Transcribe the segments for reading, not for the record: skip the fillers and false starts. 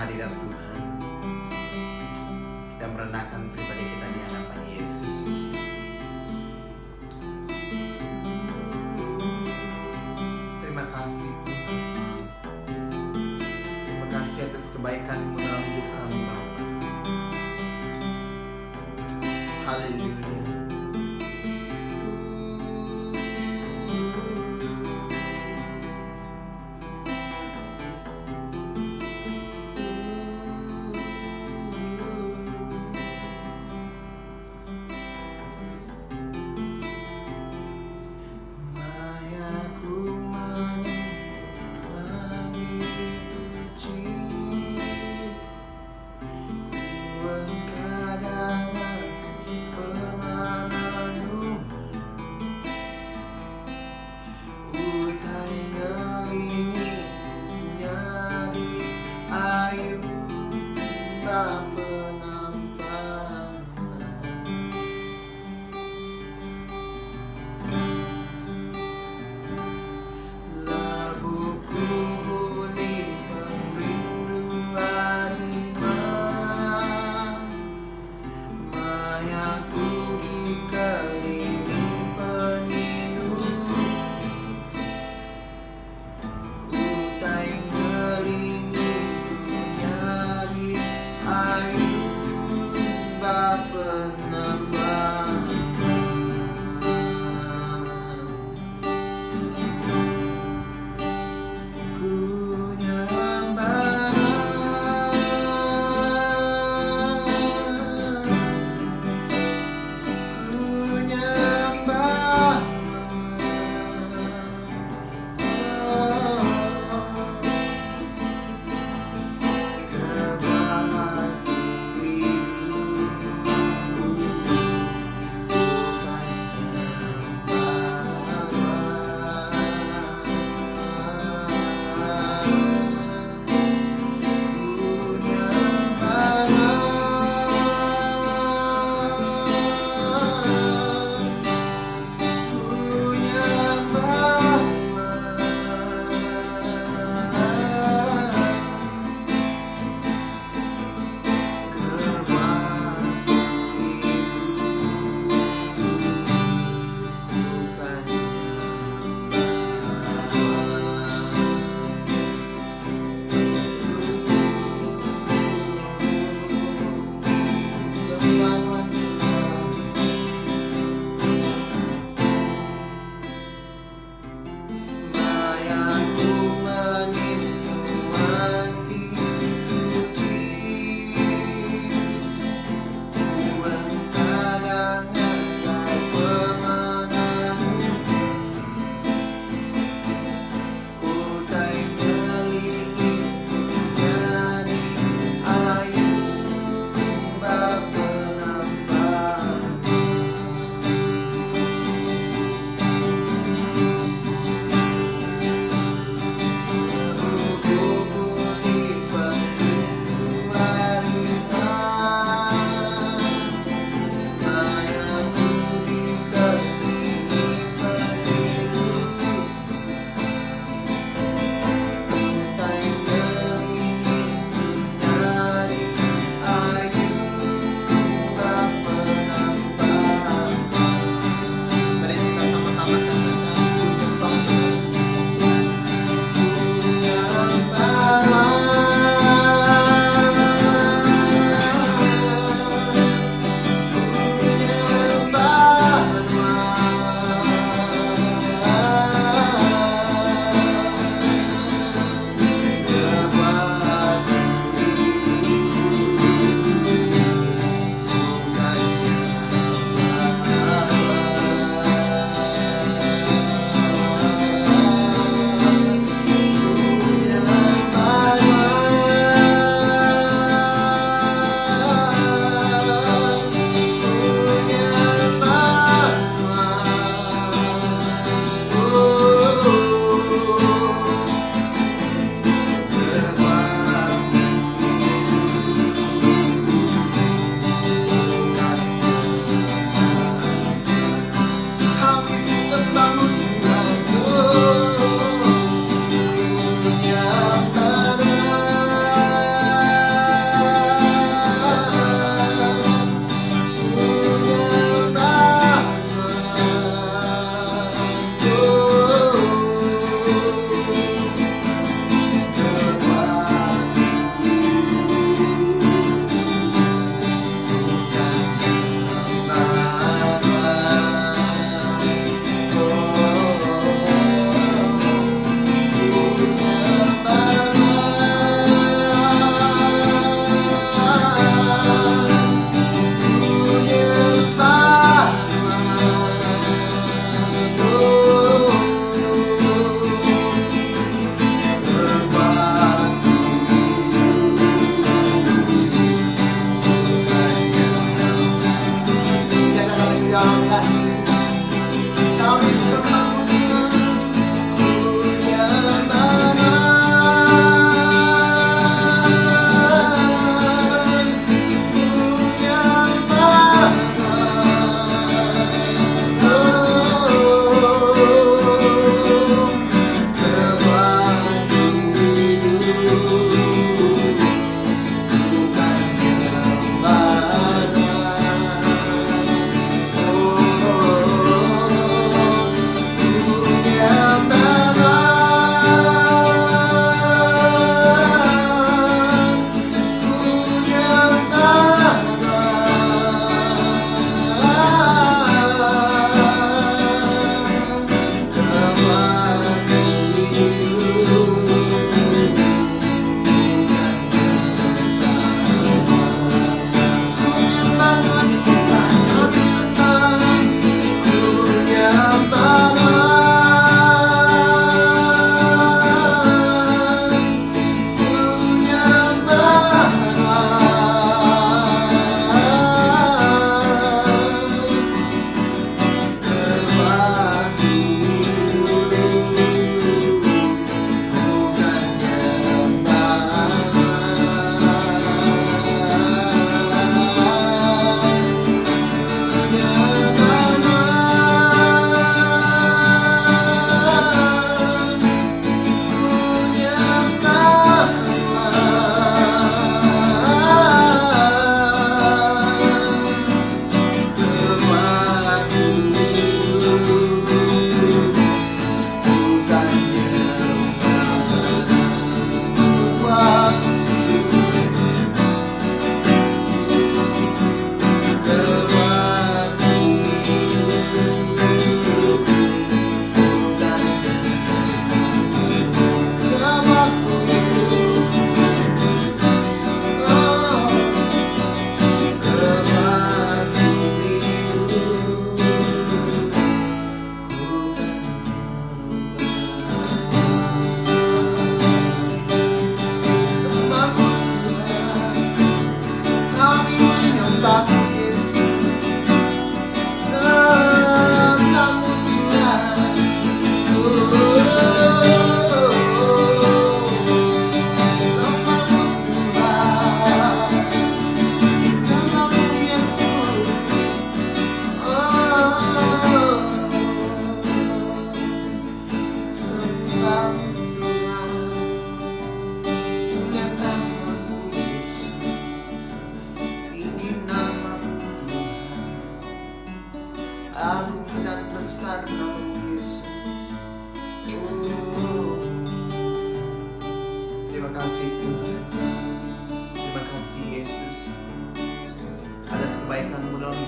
hadirat Tuhan. Kita merendahkan pribadi kita di hadapan Yesus. Terima kasih Tuhan. Terima kasih atas kebaikan-Mu dalam hidup kami Bapa. Haleluya.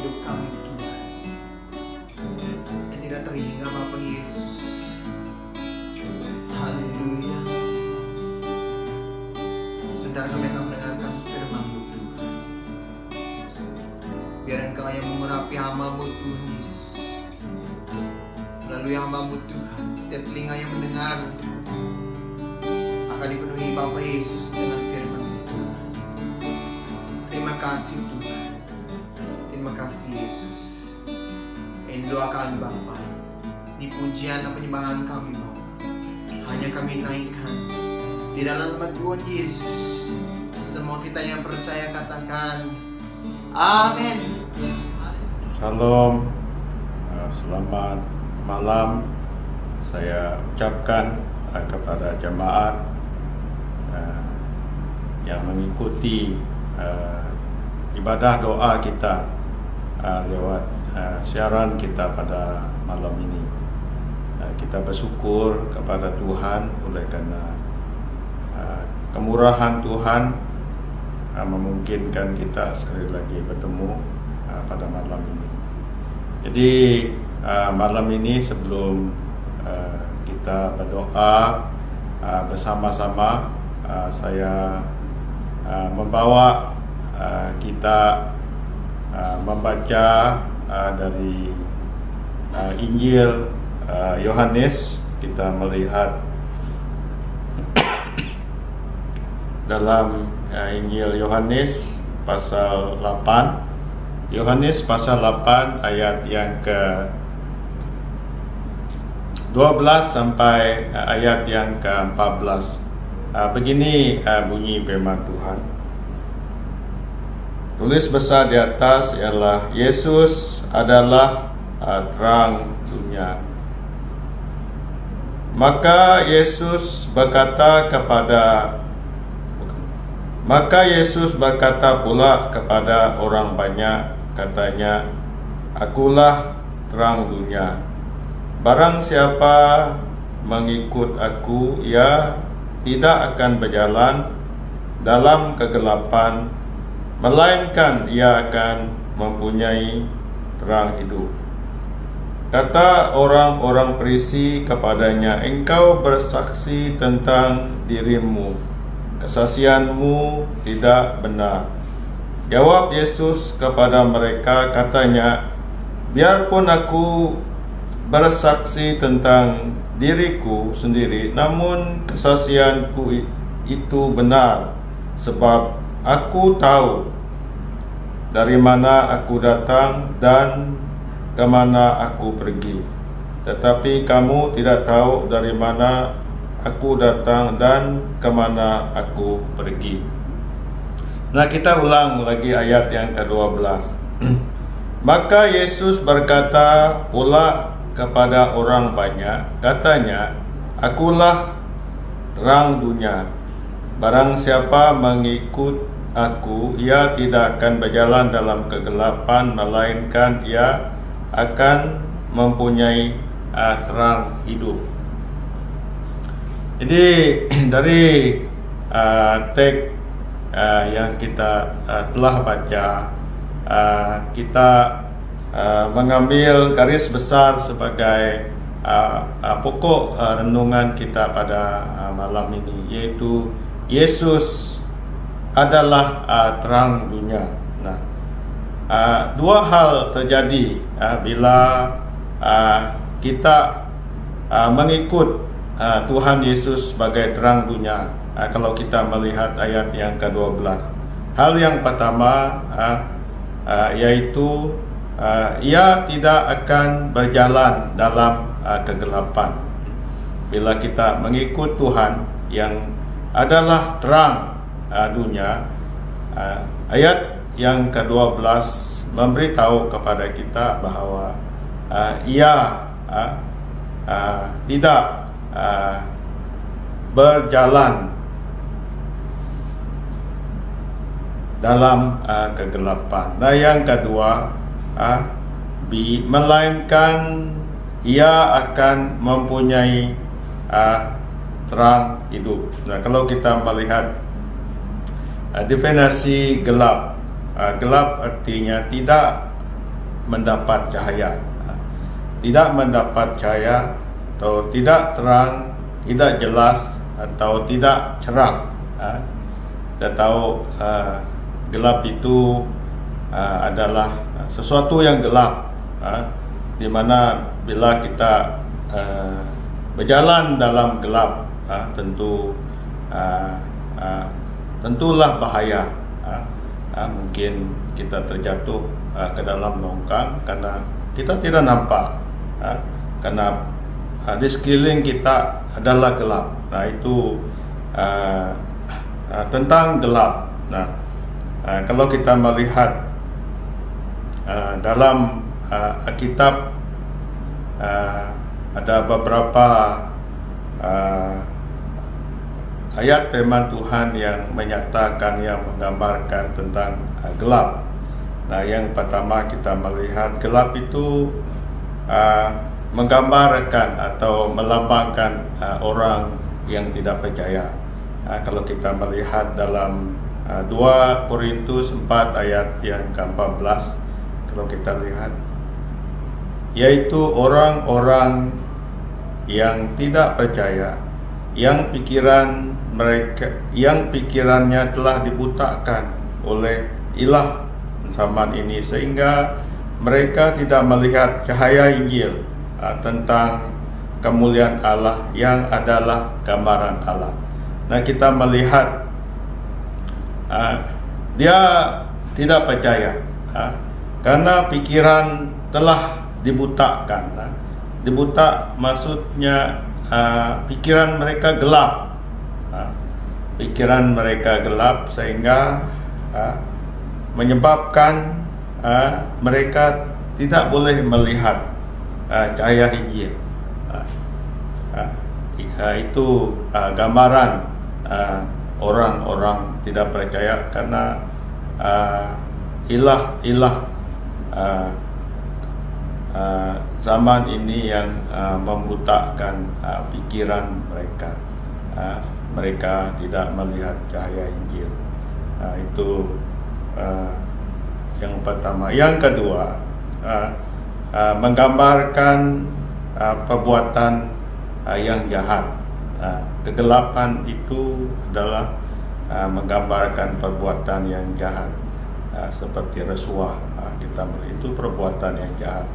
hidup kami Tuhan, yang tidak terhingga Bapa Yesus. Haleluya. Sebentar kami akan mendengarkan firman-Mu Tuhan. Biar Engkau yang mengurapi hamba-Mu Tuhan Yesus. Melalui hamba-Mu Tuhan, setiap telinga yang mendengar akan dipenuhi Bapa Yesus dengan firman-Mu Tuhan. Terima kasih Tuhan. Terima kasih Yesus. Yang doakan Bapa, di pujian dan penyembahan kami Bapa, hanya kami naikkan di dalam nama Tuhan Yesus. Semua kita yang percaya katakan amin. Salam, selamat malam saya ucapkan kepada jemaat yang mengikuti ibadah doa kita lewat siaran kita pada malam ini. Kita bersyukur kepada Tuhan oleh karena kemurahan Tuhan memungkinkan kita sekali lagi bertemu pada malam ini. Jadi malam ini sebelum kita berdoa bersama-sama, saya membawa kita membaca dari Injil Yohanes. Kita melihat dalam Injil Yohanes pasal 8. Yohanes pasal 8 ayat yang ke-12 sampai ayat yang ke-14. Begini bunyi firman Tuhan. Tulis besar di atas ialah Yesus adalah terang dunia. Maka Yesus berkata pula kepada orang banyak, katanya, akulah terang dunia. Barang siapa mengikut aku, ia tidak akan berjalan dalam kegelapan, melainkan ia akan mempunyai terang hidup. Kata orang-orang Farisi kepadanya, engkau bersaksi tentang dirimu, kesaksianmu tidak benar. Jawab Yesus kepada mereka, katanya, biarpun aku bersaksi tentang diriku sendiri, namun kesaksianku itu benar, sebab aku tahu dari mana aku datang dan kemana aku pergi. Tetapi kamu tidak tahu dari mana aku datang dan kemana aku pergi. Nah, kita ulang lagi ayat yang ke-12. Maka Yesus berkata pula kepada orang banyak, katanya, akulah terang dunia. Barang siapa mengikut aku, ia tidak akan berjalan dalam kegelapan, melainkan ia akan mempunyai terang hidup. Jadi dari teks yang kita telah baca, kita mengambil garis besar sebagai pokok renungan kita pada malam ini, yaitu Yesus adalah terang dunia. Nah, dua hal terjadi bila kita mengikut Tuhan Yesus sebagai terang dunia. Kalau kita melihat ayat yang ke-12, hal yang pertama yaitu ia tidak akan berjalan dalam kegelapan. Bila kita mengikut Tuhan yang adalah terang dunia, ayat yang ke-12 memberitahu kepada kita bahwa ia tidak berjalan dalam kegelapan. Nah, yang kedua, melainkan ia akan mempunyai terang hidup. Nah, kalau kita melihat definisi gelap, gelap artinya tidak mendapat cahaya, tidak mendapat cahaya atau tidak terang, tidak jelas atau tidak cerah. Kita tahu gelap itu adalah sesuatu yang gelap, di mana bila kita berjalan dalam gelap, tentulah bahaya. Mungkin kita terjatuh ke dalam longkang karena kita tidak nampak, karena di sekeliling kita adalah gelap. Nah, itu tentang gelap. Nah, kalau kita melihat dalam Alkitab, ada beberapa ayat firman Tuhan yang menyatakan, yang menggambarkan tentang gelap. Nah, yang pertama kita melihat gelap itu menggambarkan atau melambangkan orang yang tidak percaya. Kalau kita melihat dalam 2 Korintus 4 ayat yang ke-14, kalau kita lihat, yaitu orang-orang yang tidak percaya, yang pikirannya telah dibutakan oleh ilah zaman ini, sehingga mereka tidak melihat cahaya Injil tentang kemuliaan Allah yang adalah gambaran Allah. Nah, kita melihat dia tidak percaya karena pikiran telah dibutakan. Dibuta maksudnya pikiran mereka gelap. Pikiran mereka gelap sehingga menyebabkan mereka tidak boleh melihat cahaya Injil. Itu gambaran orang-orang tidak percaya karena ilah zaman ini yang membutakan pikiran mereka. Mereka tidak melihat cahaya Injil. Itu yang pertama. Yang kedua, menggambarkan perbuatan yang jahat. Kegelapan itu adalah menggambarkan perbuatan yang jahat, seperti rasuah. Kita melihat itu perbuatan yang jahat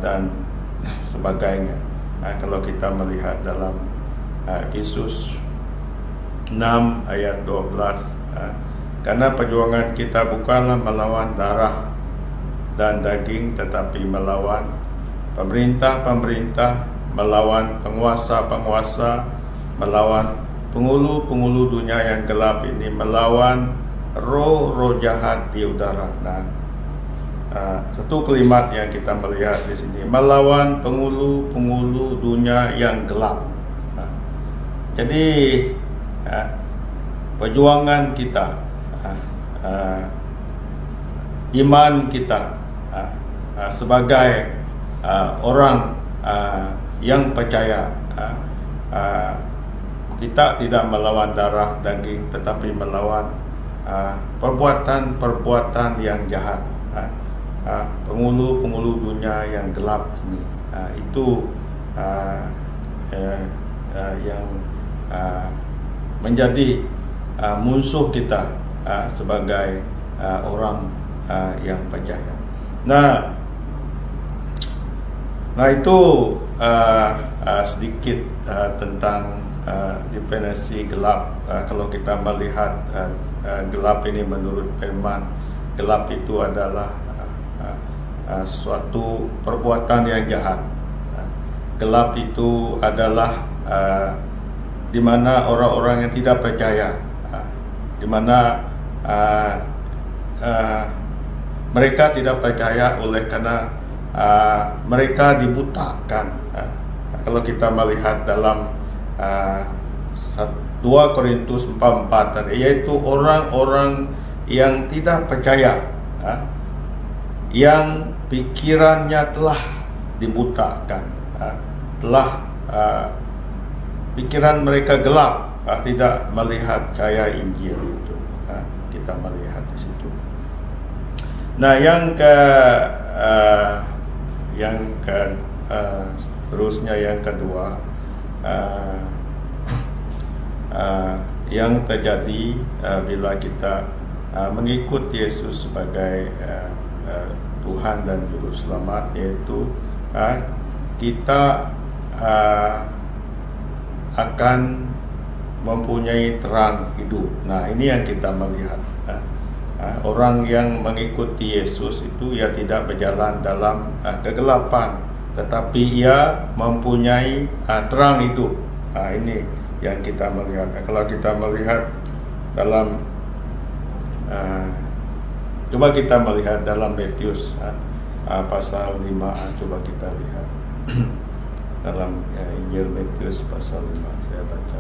dan sebagainya. Kalau kita melihat dalam Yesus 6 ayat 12, karena perjuangan kita bukanlah melawan darah dan daging, tetapi melawan pemerintah-pemerintah, melawan penguasa-penguasa, melawan penghulu-penghulu dunia yang gelap ini, melawan roh-roh jahat di udara. Nah, satu kalimat yang kita melihat di sini, melawan penghulu-penghulu dunia yang gelap. Jadi perjuangan kita, iman kita sebagai orang yang percaya, kita tidak melawan darah daging, tetapi melawan perbuatan-perbuatan yang jahat, penghulu-penghulu dunia yang gelap ini. Itu yang menjadi musuh kita sebagai orang yang percaya. Nah itu sedikit tentang definisi gelap. Kalau kita melihat gelap ini menurut firman, gelap itu adalah suatu perbuatan yang jahat. Gelap itu adalah di mana orang-orang yang tidak percaya, di mana mereka tidak percaya oleh karena mereka dibutakan. Kalau kita melihat dalam 2 Korintus 4:4, yaitu orang-orang yang tidak percaya, yang pikirannya telah dibutakan, telah pikiran mereka gelap, tidak melihat cahaya Injil itu. Kita melihat di situ. Nah, yang yang terusnya yang kedua, yang terjadi bila kita mengikut Yesus sebagai Tuhan dan Juru Selamat, yaitu kita akan mempunyai terang hidup. Nah, ini yang kita melihat. Orang yang mengikuti Yesus itu ia tidak berjalan dalam kegelapan, tetapi ia mempunyai terang hidup. Ini yang kita melihat. Kalau kita melihat dalam coba kita melihat dalam Matius pasal 5, coba kita lihat dalam Injil Matius pasal 5, saya baca.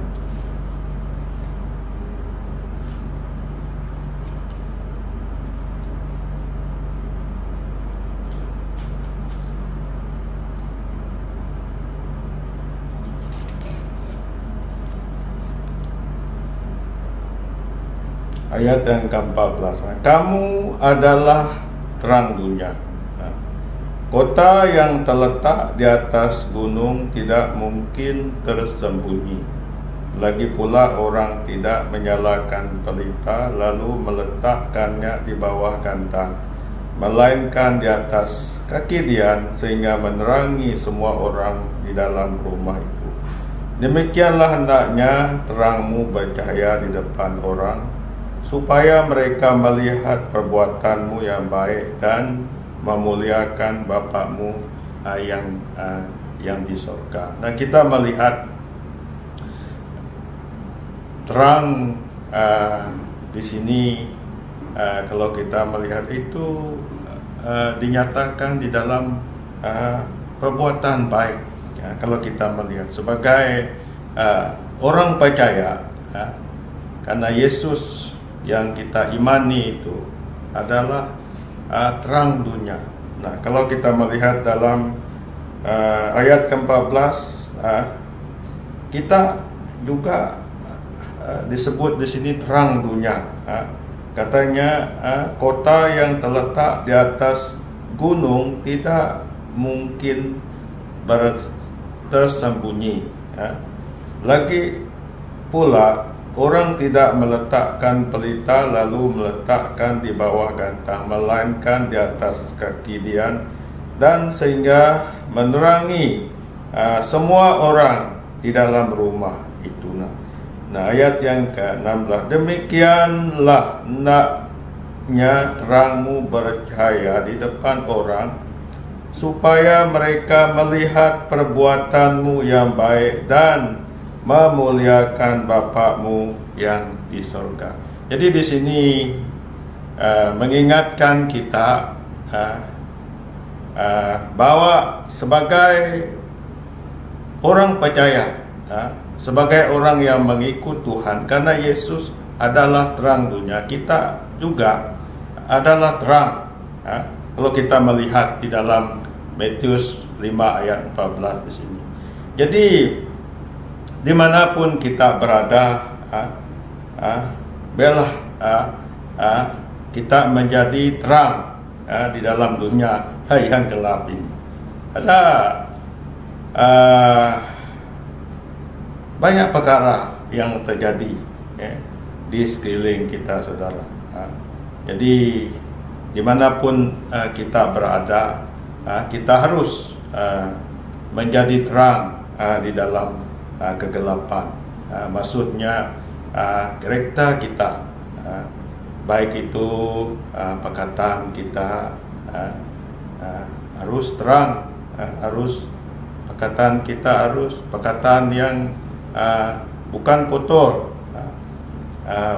Ayat yang ke-14, kamu adalah terang dunia. Kota yang terletak di atas gunung tidak mungkin tersembunyi. Lagi pula orang tidak menyalakan pelita lalu meletakkannya di bawah gantang, melainkan di atas kaki dian sehingga menerangi semua orang di dalam rumah itu. Demikianlah hendaknya terangmu bercahaya di depan orang, supaya mereka melihat perbuatanmu yang baik dan memuliakan Bapa-Mu yang di surga. Nah, kita melihat terang di sini, kalau kita melihat itu dinyatakan di dalam perbuatan baik. Ya, kalau kita melihat sebagai orang percaya, karena Yesus yang kita imani itu adalah terang dunia. Nah, kalau kita melihat dalam ayat ke-14, kita juga disebut di sini terang dunia. Katanya kota yang terletak di atas gunung tidak mungkin tersembunyi. Lagi pula orang tidak meletakkan pelita lalu meletakkan di bawah gantang, melainkan di atas kaki dian, dan sehingga menerangi semua orang di dalam rumah itu. Nah, ayat yang ke-16, demikianlah hendaknya terangmu bercahaya di depan orang, supaya mereka melihat perbuatanmu yang baik dan memuliakan Bapa-Mu yang di surga. Jadi di sini mengingatkan kita bahwa sebagai orang percaya, sebagai orang yang mengikut Tuhan, karena Yesus adalah terang dunia, kita juga adalah terang. Kalau kita melihat di dalam Matius 5 ayat 14 di sini. Jadi dimanapun kita berada, biarlah kita menjadi terang di dalam dunia yang gelap ini. Ada banyak perkara yang terjadi di sekeliling kita, saudara. Jadi dimanapun kita berada, kita harus menjadi terang di dalam kegelapan. Maksudnya karakter kita, baik itu perkataan kita harus terang, harus perkataan kita harus perkataan yang bukan kotor,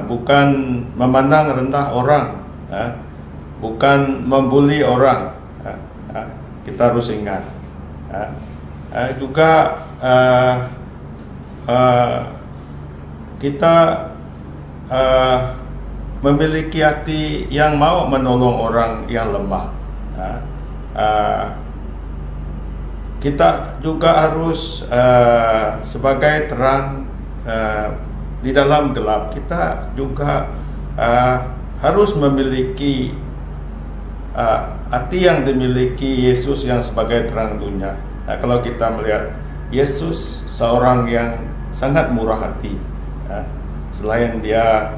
bukan memandang rendah orang, bukan membuli orang. Kita harus ingat juga kita memiliki hati yang mau menolong orang yang lemah. Kita juga harus sebagai terang di dalam gelap. Kita juga harus memiliki hati yang dimiliki Yesus yang sebagai terang dunia. Kalau kita melihat Yesus seorang yang sangat murah hati, selain dia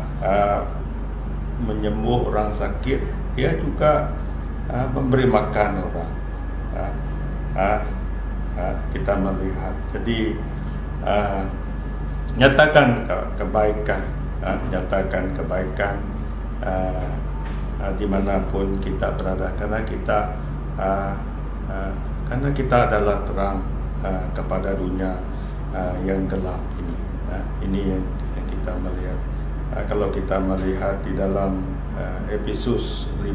menyembuh orang sakit, dia juga memberi makan orang. Kita melihat, jadi nyatakan kebaikan, dimanapun kita berada, karena kita adalah terang kepada dunia yang gelap ini. Ini yang kita melihat. Kalau kita melihat di dalam Efesus 5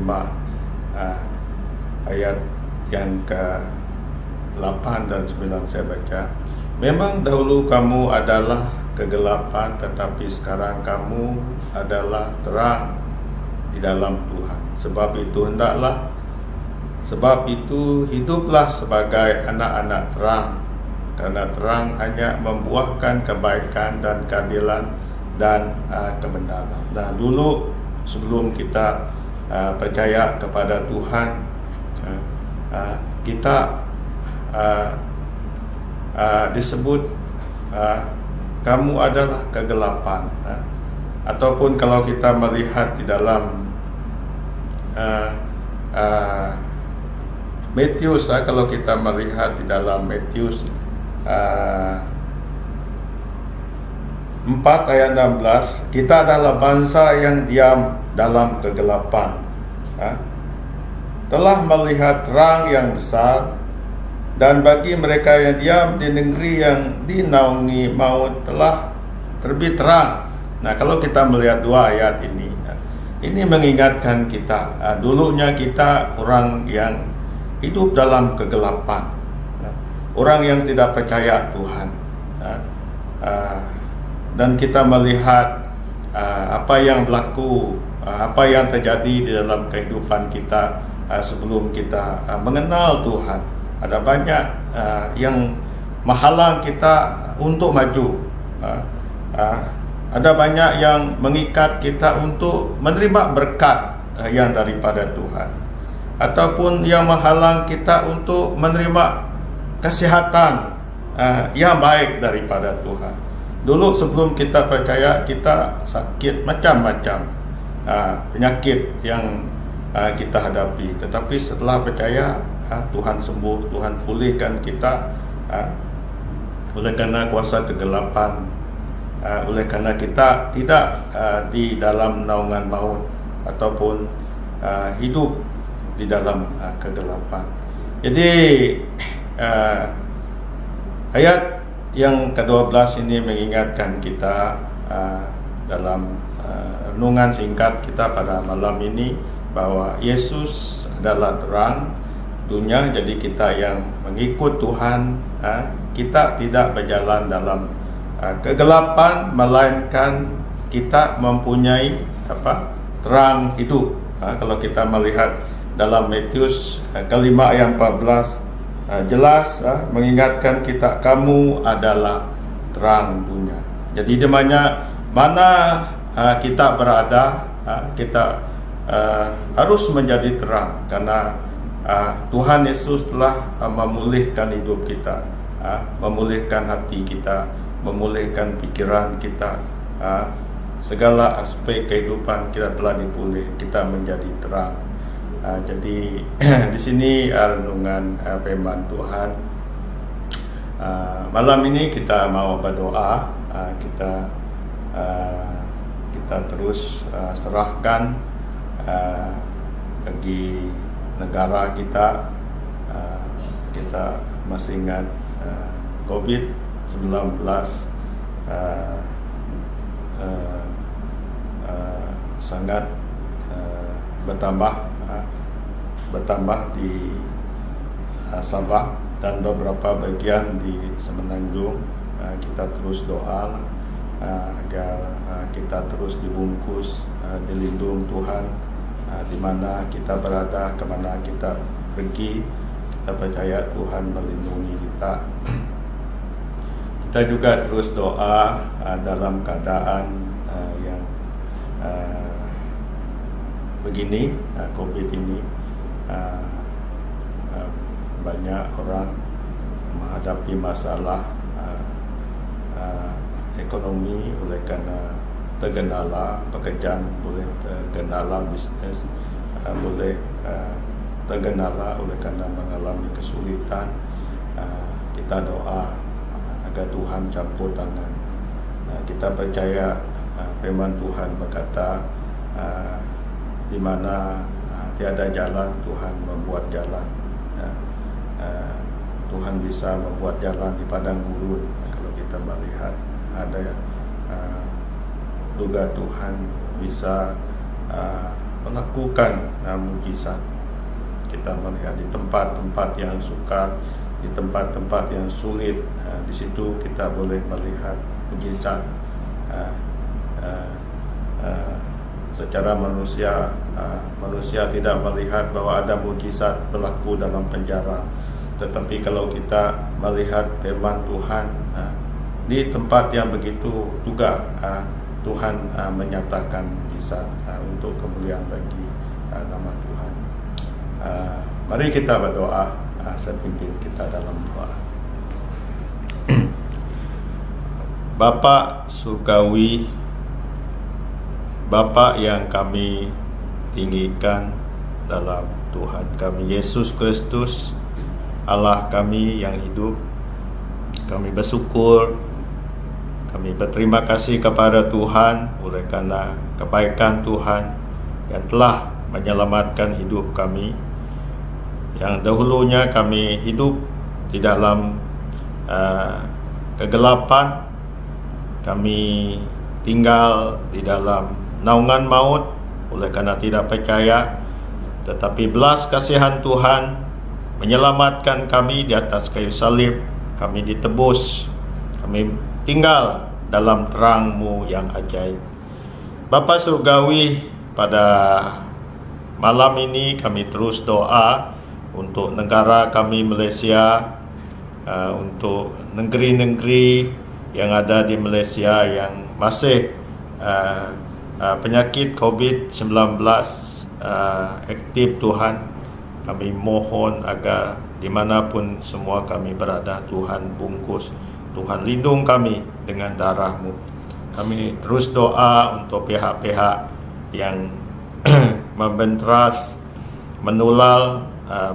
ayat yang ke-8 dan 9 saya baca, memang dahulu kamu adalah kegelapan, tetapi sekarang kamu adalah terang di dalam Tuhan. Sebab itu hiduplah sebagai anak-anak terang, karena terang hanya membuahkan kebaikan dan keadilan dan kebenaran. Nah, dulu sebelum kita percaya kepada Tuhan, kita disebut kamu adalah kegelapan, ataupun kalau kita melihat di dalam Matius, kalau kita melihat di dalam Matius 4 ayat 16, kita adalah bangsa yang diam dalam kegelapan, telah melihat terang yang besar, dan bagi mereka yang diam di negeri yang dinaungi maut telah terbit terang. Nah, kalau kita melihat dua ayat ini mengingatkan kita, dulunya kita orang yang hidup dalam kegelapan, orang yang tidak percaya Tuhan, dan kita melihat apa yang berlaku, apa yang terjadi di dalam kehidupan kita sebelum kita mengenal Tuhan. Ada banyak yang menghalang kita untuk maju, ada banyak yang mengikat kita untuk menerima berkat yang daripada Tuhan, ataupun yang menghalang kita untuk menerima kesehatan yang baik daripada Tuhan. Dulu sebelum kita percaya, kita sakit macam-macam penyakit yang kita hadapi, tetapi setelah percaya, Tuhan sembuh, Tuhan pulihkan kita oleh karena kuasa kegelapan, oleh karena kita tidak di dalam naungan maut ataupun hidup di dalam kegelapan. Jadi ayat yang ke-12 ini mengingatkan kita dalam renungan singkat kita pada malam ini, bahwa Yesus adalah terang dunia. Jadi kita yang mengikut Tuhan, kita tidak berjalan dalam kegelapan, melainkan kita mempunyai terang hidup. Kalau kita melihat dalam Matius 5 ayat 14, jelas mengingatkan kita, kamu adalah terang dunia. Jadi di mana kita berada, kita harus menjadi terang, karena Tuhan Yesus telah memulihkan hidup kita, memulihkan hati kita, memulihkan pikiran kita, segala aspek kehidupan kita telah dipulih, kita menjadi terang. Jadi di sini renungan firman Tuhan. Malam ini kita mau berdoa, kita terus serahkan bagi negara kita. Kita masih ingat COVID-19 sangat bertambah di Sabah dan beberapa bagian di Semenanjung. Kita terus doa agar kita terus dibungkus, dilindung Tuhan, di mana kita berada, kemana kita pergi, kita percaya Tuhan melindungi kita. Kita juga terus doa dalam keadaan yang begini, COVID ini, banyak orang menghadapi masalah ekonomi oleh kerana tergendala, pekerjaan boleh tergendala, bisnes boleh tergendala oleh kerana mengalami kesulitan. Kita doa agar Tuhan campur tangan. Kita percaya firman Tuhan berkata, di mana tiada jalan, Tuhan membuat jalan. Tuhan bisa membuat jalan di padang gurun. Kalau kita melihat ada duga Tuhan bisa melakukan mukjizat. Kita melihat di tempat-tempat yang sukar, di tempat-tempat yang sulit, di situ kita boleh melihat mukjizat. Secara manusia tidak melihat bahwa ada mukjizat berlaku dalam penjara. Tetapi kalau kita melihat firman Tuhan, di tempat yang begitu juga Tuhan menyatakan bisa untuk kemuliaan bagi nama Tuhan. Mari kita berdoa. Saya pimpin kita dalam doa. Bapa surgawi, Bapa yang kami tinggikan dalam Tuhan kami Yesus Kristus, Allah kami yang hidup, kami bersyukur, kami berterima kasih kepada Tuhan oleh karena kebaikan Tuhan yang telah menyelamatkan hidup kami. Yang dahulunya kami hidup di dalam kegelapan, kami tinggal di dalam naungan maut oleh karena tidak percaya. Tetapi belas kasihan Tuhan menyelamatkan kami di atas kayu salib. Kami ditebus, kami tinggal dalam terang-Mu yang ajaib. Bapa surgawi, pada malam ini kami terus doa untuk negara kami Malaysia, untuk negeri-negeri yang ada di Malaysia yang masih penyakit COVID-19 aktif Tuhan. Kami mohon agar dimanapun semua kami berada, Tuhan bungkus, Tuhan lindung kami dengan darah-Mu. Kami terus doa untuk pihak-pihak yang membenteras, menular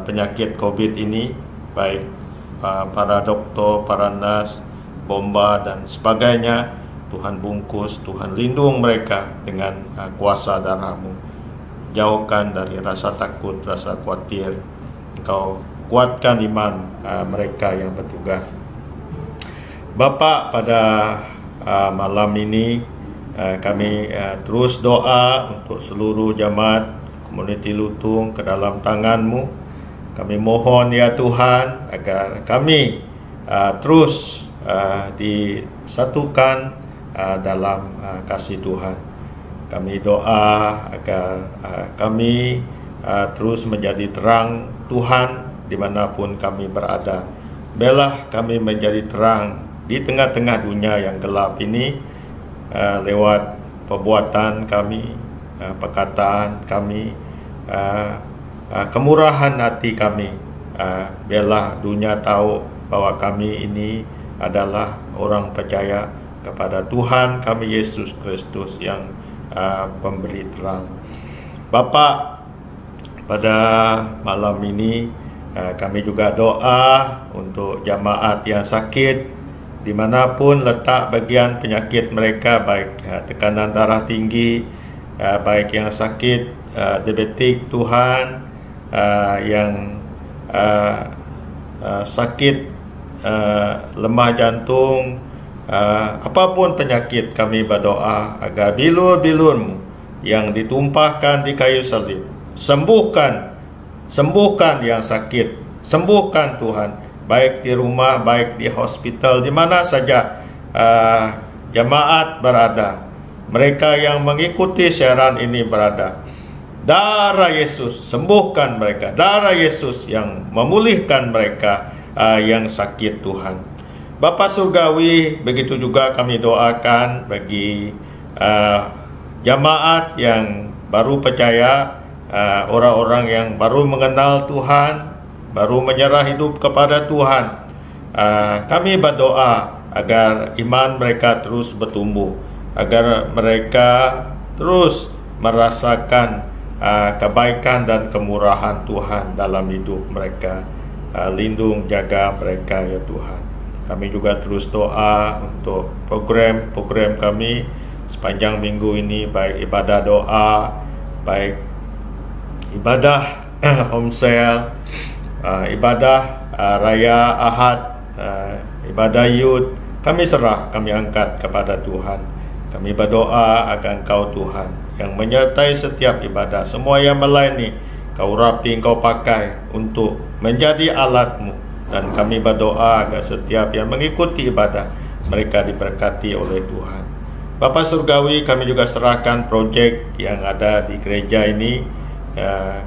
penyakit COVID ini, baik para doktor, para nurse, bomba dan sebagainya. Tuhan bungkus, Tuhan lindung mereka dengan kuasa darah-Mu. Jauhkan dari rasa takut, rasa khawatir. Engkau kuatkan iman mereka yang bertugas. Bapa, pada malam ini kami terus doa untuk seluruh jemaat komuniti Lutung ke dalam tangan-Mu. Kami mohon ya Tuhan agar kami terus disatukan dalam kasih Tuhan. Kami doa agar kami terus menjadi terang Tuhan dimanapun kami berada. Biarlah kami menjadi terang di tengah-tengah dunia yang gelap ini, lewat perbuatan kami, perkataan kami, kemurahan hati kami. Biarlah dunia tahu bahwa kami ini adalah orang percaya kepada Tuhan kami Yesus Kristus yang pemberi terang. Bapa, pada malam ini kami juga doa untuk jemaat yang sakit dimanapun letak bagian penyakit mereka, baik tekanan darah tinggi, baik yang sakit diabetik Tuhan, yang sakit lemah jantung, apapun penyakit, kami berdoa agar bilur-bilur-Mu yang ditumpahkan di kayu salib sembuhkan yang sakit, sembuhkan Tuhan, baik di rumah, baik di hospital, di mana saja jemaat berada, mereka yang mengikuti siaran ini berada. Darah Yesus sembuhkan mereka, darah Yesus yang memulihkan mereka yang sakit Tuhan. Bapa surgawi, begitu juga kami doakan bagi jemaat yang baru percaya orang-orang yang baru mengenal Tuhan, baru menyerah hidup kepada Tuhan. Kami berdoa agar iman mereka terus bertumbuh, agar mereka terus merasakan kebaikan dan kemurahan Tuhan dalam hidup mereka. Lindung jaga mereka ya Tuhan. Kami juga terus doa untuk program-program kami sepanjang minggu ini, baik ibadah doa, baik ibadah home sale, ibadah raya Ahad, ibadah youth. Kami serah, kami angkat kepada Tuhan. Kami berdoa agar Engkau Tuhan yang menyertai setiap ibadah, semua yang melayani, Kau rapi, Engkau pakai untuk menjadi alat-Mu. Dan kami berdoa agar setiap yang mengikuti ibadah, mereka diberkati oleh Tuhan. Bapa Surgawi, kami juga serahkan projek yang ada di gereja ini.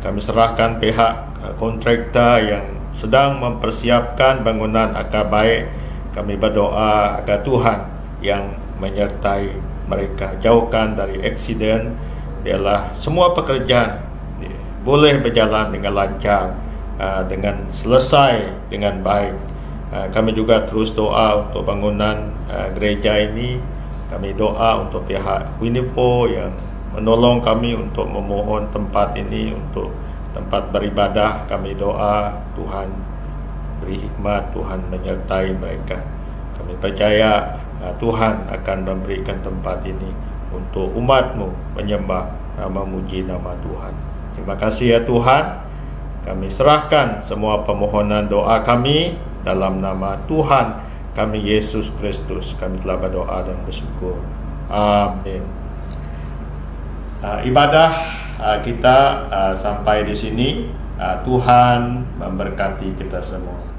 Kami serahkan pihak kontraktor yang sedang mempersiapkan bangunan akar baik. Kami berdoa agar Tuhan yang menyertai mereka, jauhkan dari aksiden. Biarlah semua pekerjaan boleh berjalan dengan lancar, dengan selesai dengan baik. Kami juga terus doa untuk bangunan gereja ini. Kami doa untuk pihak Winipo yang menolong kami untuk memohon tempat ini untuk tempat beribadah. Kami doa Tuhan beri hikmat, Tuhan menyertai mereka. Kami percaya Tuhan akan memberikan tempat ini untuk umat-Mu menyembah, memuji nama Tuhan. Terima kasih ya Tuhan. Kami serahkan semua permohonan doa kami dalam nama Tuhan kami Yesus Kristus. Kami telah berdoa dan bersyukur. Amin. Ibadah kita sampai di sini. Tuhan memberkati kita semua.